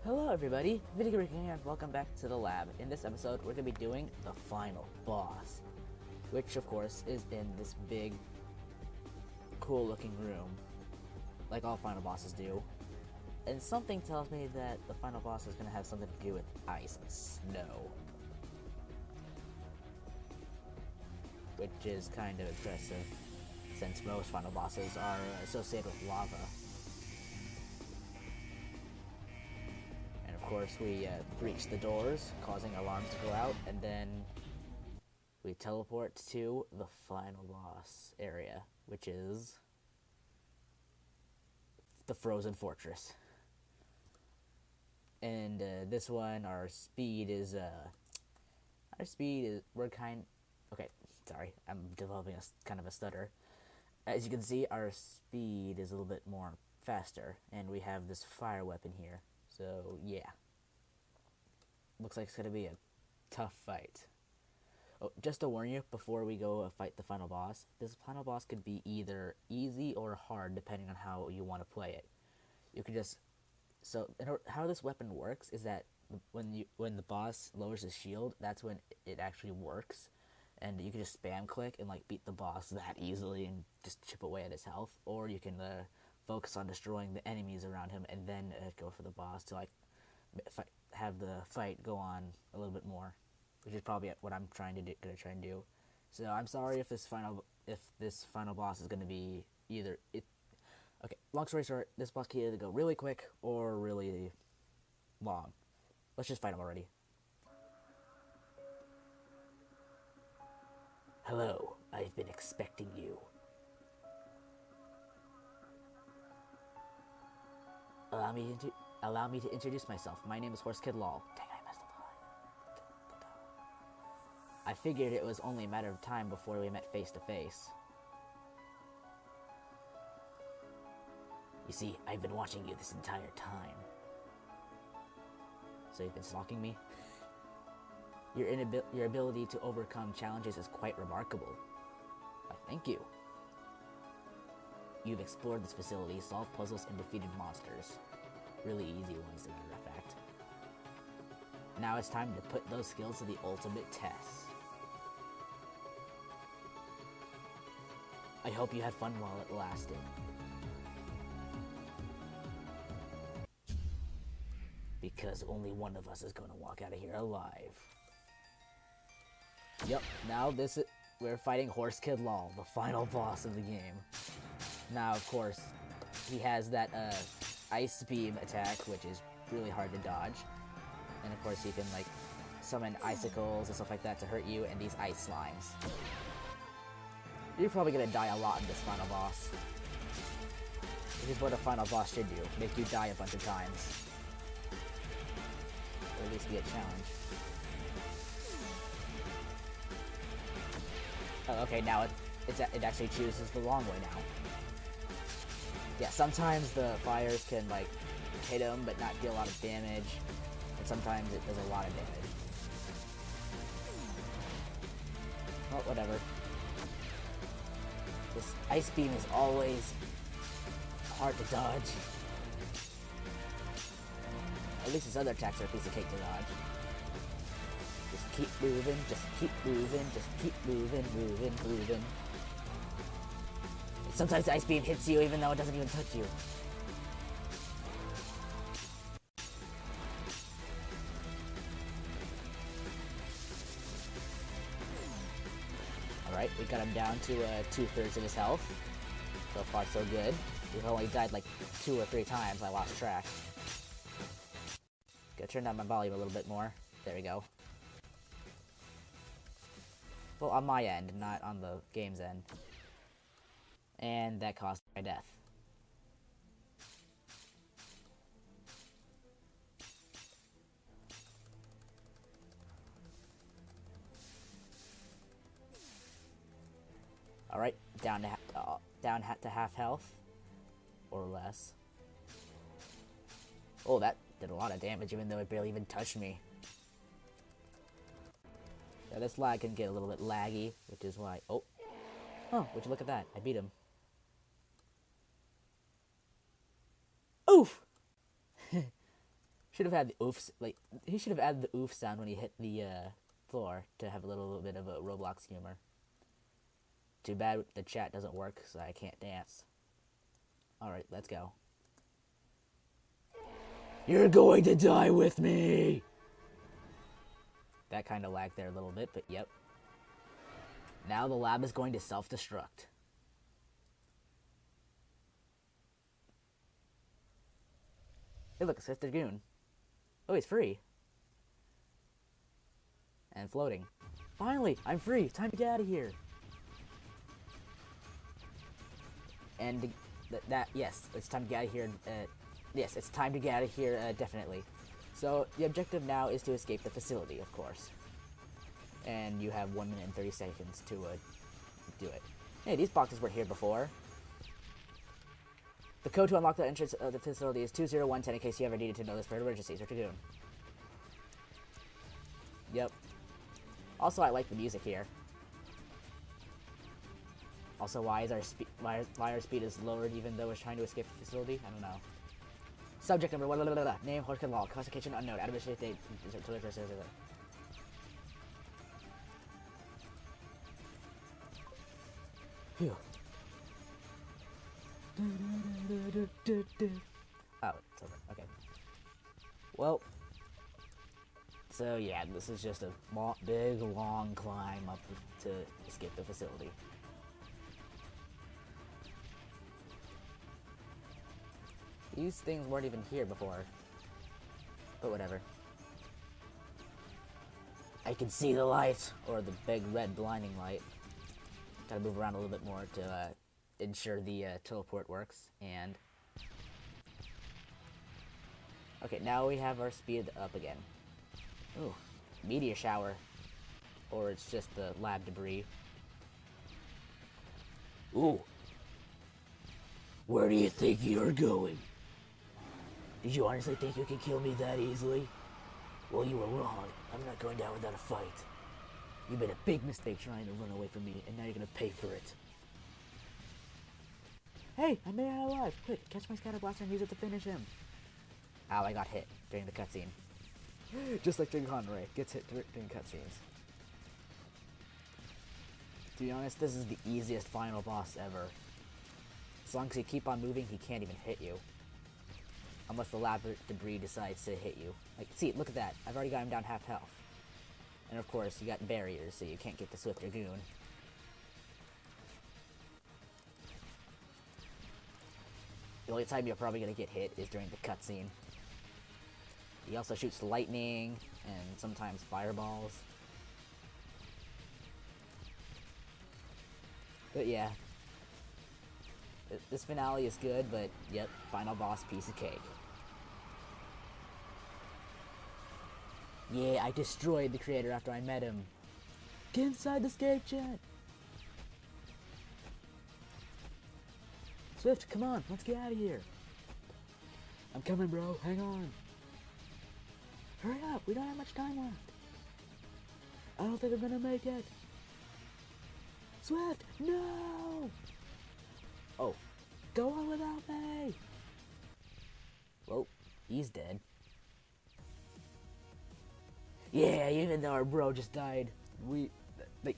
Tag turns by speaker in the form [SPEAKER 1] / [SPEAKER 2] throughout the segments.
[SPEAKER 1] Hello everybody, Video here and welcome back to the lab. In this episode, we're going to be doing the final boss, which of course is in this big, cool looking room, like all final bosses do. And something tells me that the final boss is going to have something to do with ice and snow. Which is kind of impressive, since most final bosses are associated with lava. Of course, we breach the doors, causing alarms to go out, and then we teleport to the final boss area, which is the Frozen Fortress. And this one, okay, sorry, I'm developing kind of a stutter. As you can see, our speed is a little bit more faster, and we have this fire weapon here. So, yeah. Looks like it's going to be a tough fight. Oh, just to warn you, before we go fight the final boss, this final boss could be either easy or hard, depending on how you want to play it. You can just... how this weapon works is that when the boss lowers his shield, that's when it actually works. And you can just spam click and beat the boss that easily and just chip away at his health. Or you can focus on destroying the enemies around him and then go for the boss to have the fight go on a little bit more, which is probably what I'm gonna try and do. So I'm sorry if this final boss is gonna be okay, long story short, this boss can either go really quick or really long. Let's just fight him already. Hello, I've been expecting you. Allow me to introduce myself. My name is horsekidlol. Dang, I messed up the line. I figured it was only a matter of time before we met face to face. You see, I've been watching you this entire time. So you've been stalking me? Your ability to overcome challenges is quite remarkable. Why, thank you. You've explored this facility, solved puzzles, and defeated monsters. Really easy ones, as a matter of fact. Now it's time to put those skills to the ultimate test. I hope you had fun while it lasted. Because only one of us is going to walk out of here alive. Yep, now we're fighting horsekidlol, the final boss of the game. Now, of course, he has that ice beam attack, which is really hard to dodge. And of course, he can summon icicles and stuff like that to hurt you, and these ice slimes. You're probably gonna die a lot in this final boss. This is what a final boss should do, make you die a bunch of times. Or at least be a challenge. Oh, okay, now it actually chooses the long way now. Yeah, sometimes the fires can hit him but not deal a lot of damage, and sometimes it does a lot of damage. Well, whatever. This ice beam is always hard to dodge. At least his other attacks are a piece of cake to dodge. Just keep moving, just keep moving, just keep moving. Sometimes the ice beam hits you even though it doesn't even touch you. Alright, we got him down to 2/3 of his health. So far so good. We've only died 2 or 3 times, I lost track. Gotta turn down my volume a little bit more. There we go. Well, on my end, not on the game's end. And that caused my death. Alright, down to half health. Or less. Oh, that did a lot of damage even though it barely even touched me. Yeah, this lag can get a little bit laggy, which is why... Oh, would you look at that? I beat him. Oof! Should have had the oof, like, he should have added the oof sound when he hit the floor to have a little bit of a Roblox humor. Too bad the chat doesn't work, so I can't dance. Alright, let's go. You're going to die with me! That kind of lagged there a little bit, but yep. Now the lab is going to self-destruct. Hey look, it's SwiftDragoon. Oh, he's free. And floating. Finally, I'm free. Time to get out of here. And yes, it's time to get out of here. Yes, it's time to get out of here, definitely. So, the objective now is to escape the facility, of course. And you have 1 minute and 30 seconds to do it. Hey, these boxes were here before. The code to unlock the entrance of the facility is 20110 in case you ever needed to know this for emergencies. SwiftDragoon. Yep. Also, I like the music here. Also, why is why our speed is lowered even though it's trying to escape the facility? I don't know. Subject number, name, horsekidlol, classification unknown, administrative date, Phew. Oh, it's over. Okay. Well, so yeah, this is just a big, long climb up to escape the facility. These things weren't even here before. But whatever. I can see the light, or the big red blinding light. Gotta move around a little bit more to ensure the teleport works. And okay, now we have our speed up again. Ooh, meteor shower, or it's just the lab debris. Ooh, where do you think you're going? Did you honestly think you could kill me that easily? Well, you were wrong. I'm not going down without a fight. You made a big mistake trying to run away from me, and now you're gonna pay for it. Hey, I made it out alive. Quick, catch my scatter blaster and use it to finish him. Ow, I got hit during the cutscene. Just like Jing Conroy gets hit during cutscenes. To be honest, this is the easiest final boss ever. As long as you keep on moving, he can't even hit you. Unless the lab debris decides to hit you. Like, see, look at that. I've already got him down half health. And of course, you got barriers, so you can't get the SwiftDragoon. The only time you're probably gonna get hit is during the cutscene. He also shoots lightning, and sometimes fireballs. But yeah. This finale is good, but yep, final boss, piece of cake. Yeah, I destroyed the creator after I met him. Get inside the escape jet! Swift, come on, let's get out of here. I'm coming, bro, hang on. Hurry up, we don't have much time left. I don't think I'm gonna make it. Swift, no! Oh, go on without me! Well, he's dead. Yeah, even though our bro just died, I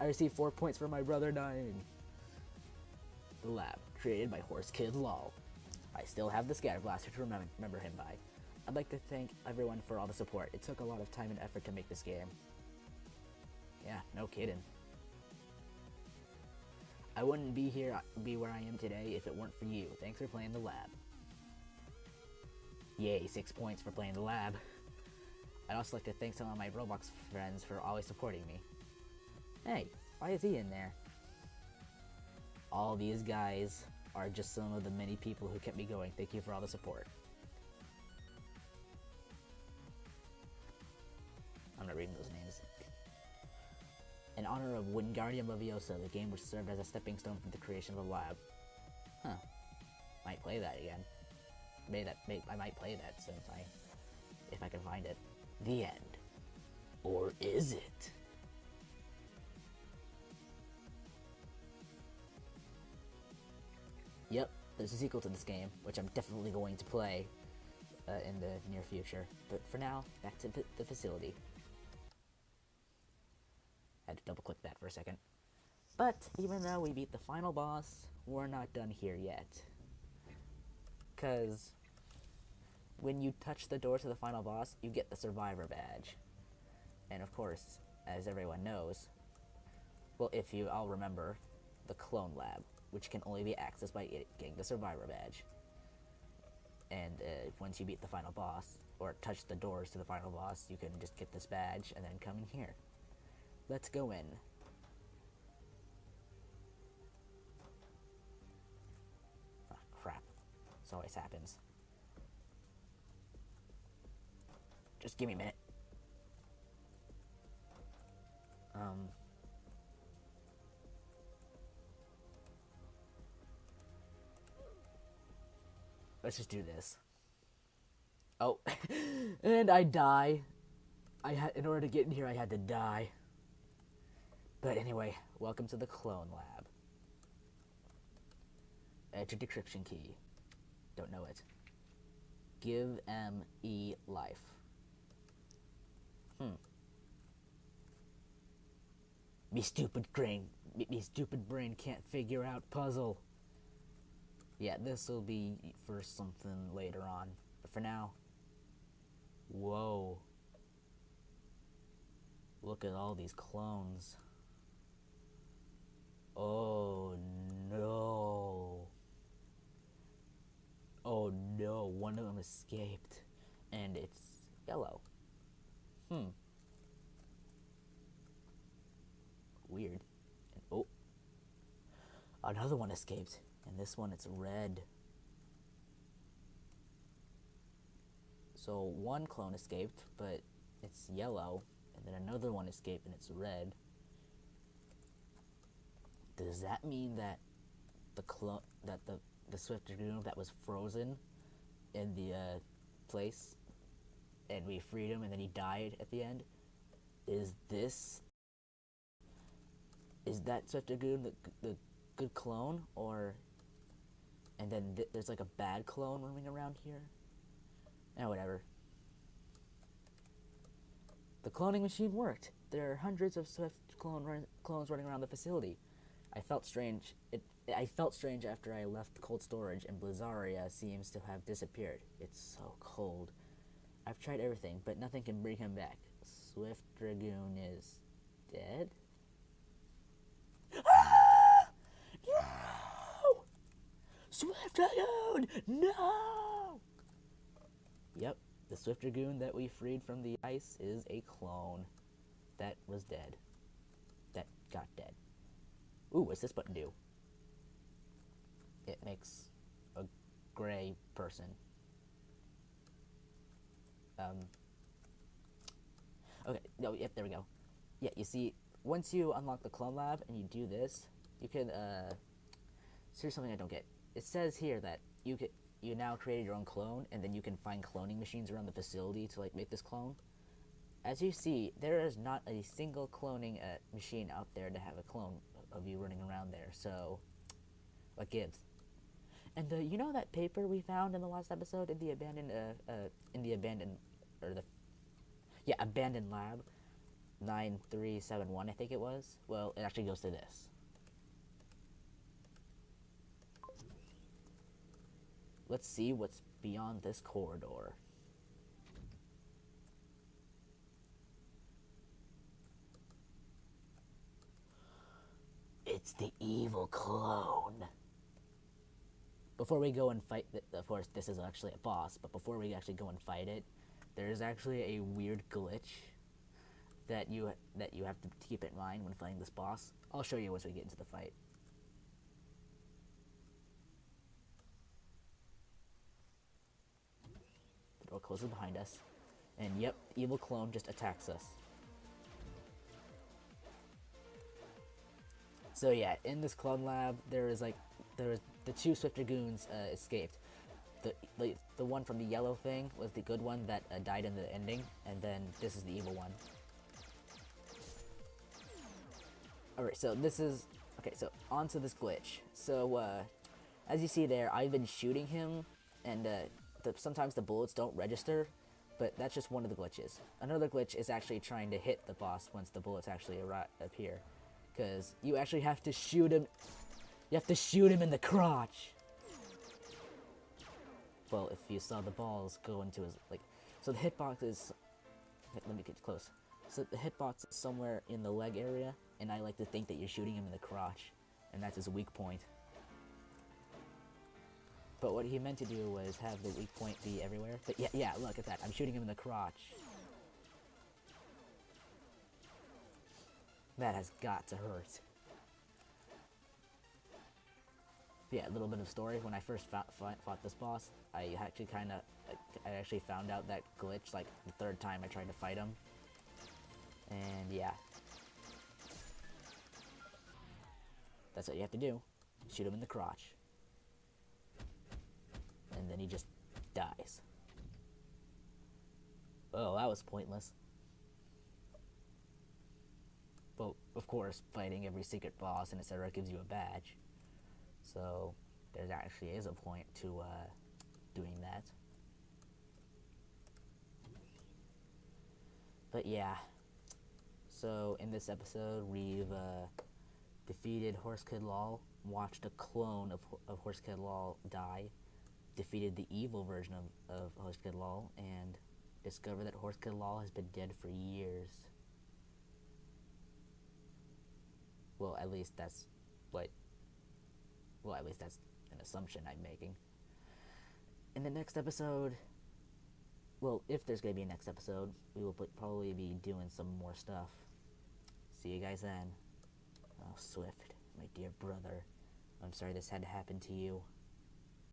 [SPEAKER 1] received 4 points for my brother dying. The lab, created by horsekidlol. I still have the scatter blaster to remember him by. I'd like to thank everyone for all the support. It took a lot of time and effort to make this game. Yeah, no kidding. I wouldn't be where I am today if it weren't for you. Thanks for playing the lab. Yay, 6 points for playing the lab. I'd also like to thank some of my Roblox friends for always supporting me. Hey, why is he in there? All these guys are just some of the many people who kept me going. Thank you for all the support. I'm not reading those names. In honor of Wingardium Leviosa, the game which served as a stepping stone for the creation of the lab. Huh. Might play that again. I might play that if I can find it. The end. Or is it? Yep, there's a sequel to this game, which I'm definitely going to play. in the near future. But for now, back to the facility. Had to double click that for a second. But even though we beat the final boss, we're not done here yet. Because when you touch the door to the final boss, you get the survivor badge. And of course, as everyone knows, well, if you all remember, the clone lab, which can only be accessed by getting the survivor badge. And once you beat the final boss, or touch the doors to the final boss, you can just get this badge and then come in here. Let's go in. Ah, crap. This always happens. Just give me a minute. Let's just do this. Oh, and I die. In order to get in here, I had to die. But anyway, welcome to the clone lab. Enter decryption key. Don't know it. Give M.E. life. Me stupid brain can't figure out puzzle. Yeah, this will be for something later on. But for now, whoa. Look at all these clones. Oh no. Oh no, one of them escaped. And it's yellow. Weird. And, oh. Another one escaped. And this one, it's red. So one clone escaped, but it's yellow. And then another one escaped and it's red. Does that mean that the SwiftDragoon that was frozen in the place, and we freed him and then he died at the end? Is that SwiftDragoon the good clone, or and then there's like a bad clone roaming around here? Whatever. The cloning machine worked. There are hundreds of Swift clones running around the facility. I felt strange. I felt strange after I left cold storage, and Blizzaria seems to have disappeared. It's so cold. I've tried everything, but nothing can bring him back. SwiftDragoon is dead? Ah! No! SwiftDragoon! No! Yep, the SwiftDragoon that we freed from the ice is a clone that was dead. That got dead. Ooh, what's this button do? It makes a gray person. Okay, no, yep, there we go. Yeah, you see, once you unlock the clone lab and you do this, you can, so here's something I don't get. It says here that you now created your own clone, and then you can find cloning machines around the facility to, like, make this clone. As you see, there is not a single cloning machine out there to have a clone of you running around there, so what gives? And you know that paper we found in the last episode in the abandoned abandoned lab 9371, I think it was? Well, it actually goes to this. Let's see what's beyond this corridor. It's the evil clone. Before we go and fight, of course, this is actually a boss, but before we actually go and fight it, there's actually a weird glitch that you have to keep in mind when fighting this boss. I'll show you once we get into the fight. The door closes behind us, and yep, evil clone just attacks us. So yeah, in this clone lab, there was the two SwiftDragoons escaped. The one from the yellow thing was the good one that died in the ending, and then this is the evil one. Alright, so so onto this glitch. So, as you see there, I've been shooting him, and sometimes the bullets don't register, but that's just one of the glitches. Another glitch is actually trying to hit the boss once the bullets actually appear, because you actually have to shoot him. You have to shoot him in the crotch. Well, if you saw the balls go into his, like, so the hitbox is, let me get close. So the hitbox is somewhere in the leg area, and I like to think that you're shooting him in the crotch, and that's his weak point. But what he meant to do was have the weak point be everywhere. But yeah, look at that. I'm shooting him in the crotch. That has got to hurt. Yeah, a little bit of story. When I first fought this boss, I actually found out that glitch like the third time I tried to fight him. And yeah. That's what you have to do. Shoot him in the crotch. And then he just dies. Oh, that was pointless. But, of course, fighting every secret boss in a server gives you a badge. So, there actually is a point to doing that. But yeah. So, in this episode, we've defeated horsekidlol, watched a clone of horsekidlol die, defeated the evil version of horsekidlol, and discovered that horsekidlol has been dead for years. Well, at least that's an assumption I'm making. In the next episode, well, if there's going to be a next episode, we will probably be doing some more stuff. See you guys then. Oh, Swift, my dear brother. I'm sorry this had to happen to you.